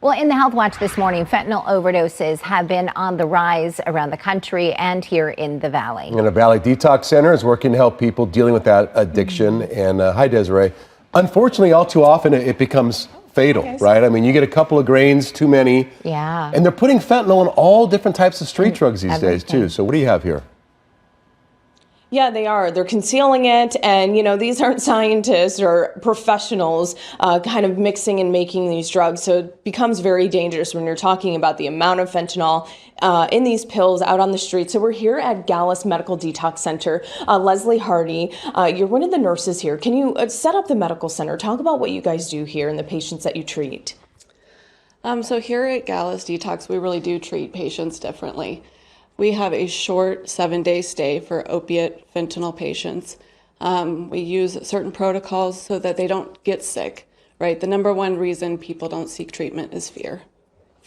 Well, in the Health Watch this morning, fentanyl overdoses have been on the rise around the country and here in the Valley. And a Valley Detox Center is working to help people dealing with that addiction. And hi, Desiree. Unfortunately, all too often it becomes fatal, right? I mean, you get a couple of grains too many. Yeah. And they're putting fentanyl in all different types of street drugs these days, too. So what do you have here? Yeah, they are. They're concealing it. And, you know, these aren't scientists or professionals kind of mixing and making these drugs. So it becomes very dangerous when you're talking about the amount of fentanyl in these pills out on the street. So we're here at Gallus Medical Detox Center. Leslie Hardy, you're one of the nurses here. Can you set up the medical center? Talk about what you guys do here and the patients that you treat. So here at Gallus Detox, we really do treat patients differently. We have a short 7-day stay for opiate fentanyl patients. We use certain protocols so that they don't get sick, right? The number one reason people don't seek treatment is fear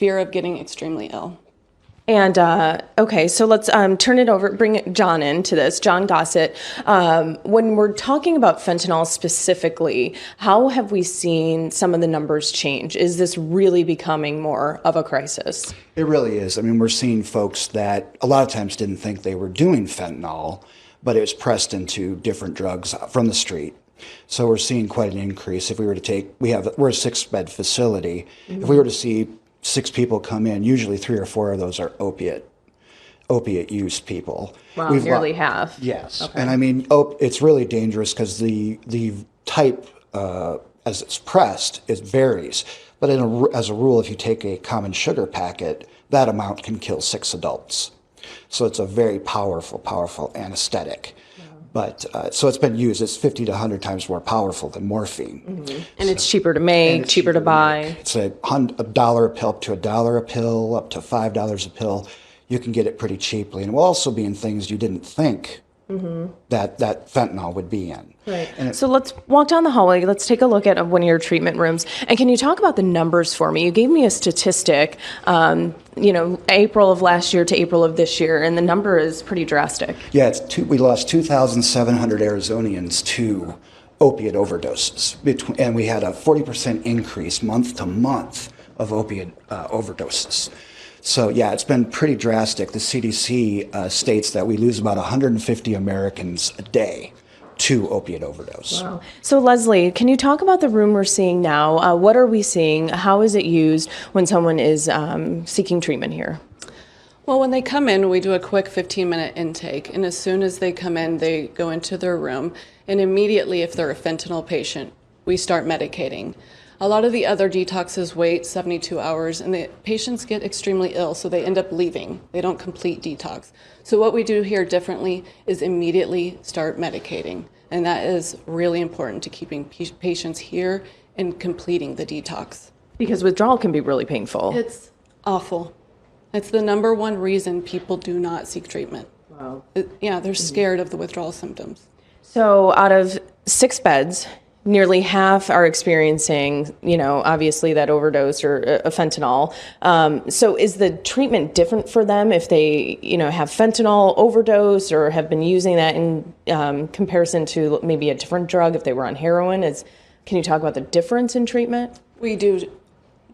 of getting extremely ill. And okay, so let's turn it over, bring John into this, John Gossett. When we're talking about fentanyl specifically, how have we seen some of the numbers change? Is this really becoming more of a crisis? It really is. I mean, we're seeing folks that a lot of times didn't think they were doing fentanyl, but it was pressed into different drugs from the street. So we're seeing quite an increase. If we were to take, we're a 6-bed facility. If we were to see 6 people come in, usually 3 or 4 of those are opiate use people. Wow, nearly half. Yes. Okay. And I mean, it's really dangerous because the type, as it's pressed, it varies. But as a rule, if you take a common sugar packet, that amount can kill 6 adults. So it's a very powerful anesthetic. But so it's been used. It's 50 to 100 times more powerful than morphine. And it's cheaper to make, cheaper to buy. It's $1 a pill, up to $1 a pill, up to $5 a pill. You can get it pretty cheaply. And it will also be in things you didn't think that fentanyl would be in. Right. So let's walk down the hallway. Let's take a look at one of your treatment rooms. And can you talk about the numbers for me? You gave me a statistic, April of last year to April of this year, and the number is pretty drastic. Yeah, we lost 2,700 Arizonians to opiate overdoses. And we had a 40% increase month to month of opiate overdoses. So yeah, it's been pretty drastic. The CDC states that we lose about 150 Americans a day to opiate overdose. Wow. So Leslie, can you talk about the room we're seeing now? What are we seeing? How is it used when someone is seeking treatment here? Well, when they come in, we do a quick 15-minute intake. And as soon as they come in, they go into their room. And immediately, if they're a fentanyl patient, we start medicating. A lot of the other detoxes wait 72 hours, and the patients get extremely ill, so they end up leaving. They don't complete detox. So what we do here differently is immediately start medicating, and that is really important to keeping patients here and completing the detox. Because withdrawal can be really painful. It's awful. It's the number one reason people do not seek treatment. Wow. They're scared of the withdrawal symptoms. So out of 6 beds, nearly half are experiencing, obviously that overdose or a fentanyl. So is the treatment different for them if they, have fentanyl overdose or have been using that in comparison to maybe a different drug if they were on heroin? Can you talk about the difference in treatment? We do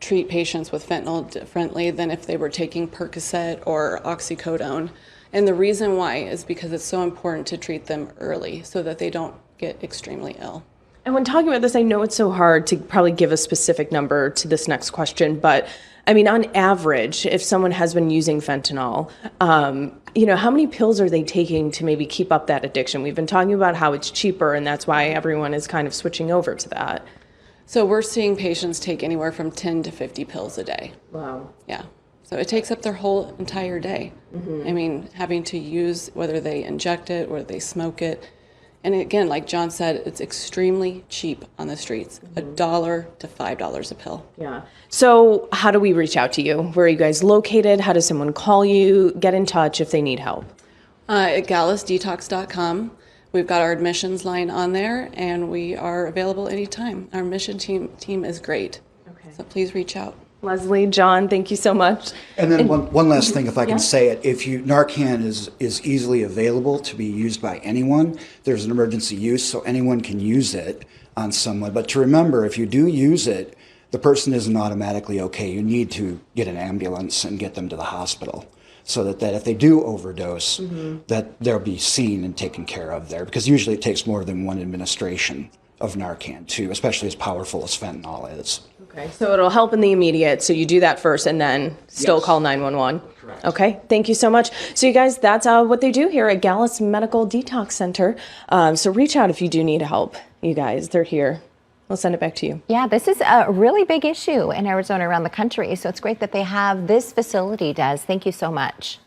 treat patients with fentanyl differently than if they were taking Percocet or oxycodone. And the reason why is because it's so important to treat them early so that they don't get extremely ill. And when talking about this, I know it's so hard to probably give a specific number to this next question, but I mean, on average, if someone has been using fentanyl, how many pills are they taking to maybe keep up that addiction? We've been talking about how it's cheaper, and that's why everyone is kind of switching over to that. So we're seeing patients take anywhere from 10 to 50 pills a day. Wow. Yeah. So it takes up their whole entire day. I mean, having to use, whether they inject it or they smoke it. And again, like John said, it's extremely cheap on the streets, $1 to $5 a pill. Yeah. So how do we reach out to you? Where are you guys located? How does someone call you, get in touch if they need help? At gallusdetox.com. We've got our admissions line on there, and we are available anytime. Our admission team is great. Okay. So please reach out. Leslie, John, thank you so much. And then one last thing, if I can say it, Narcan is easily available to be used by anyone. There's an emergency use, so anyone can use it on someone. But to remember, if you do use it, the person isn't automatically okay. You need to get an ambulance and get them to the hospital so that if they do overdose, that they'll be seen and taken care of there. Because usually it takes more than one administration of Narcan too, especially as powerful as fentanyl is. Okay, so it'll help in the immediate. So you do that first and then still Yes. call 911. Correct. Okay, thank you so much. So you guys, that's what they do here at Gallus Medical Detox Center. So reach out if you do need help, you guys. They're here. I'll send it back to you. Yeah, this is a really big issue in Arizona, around the country. So it's great that they have this facility, Des. Thank you so much.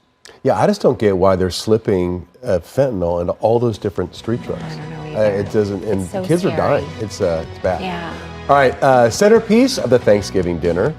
Yeah, I just don't get why they're slipping fentanyl into all those different street drugs. I don't know either. It doesn't, and It's so kids scary. are dying. It's bad. Yeah. All right, centerpiece of the Thanksgiving dinner.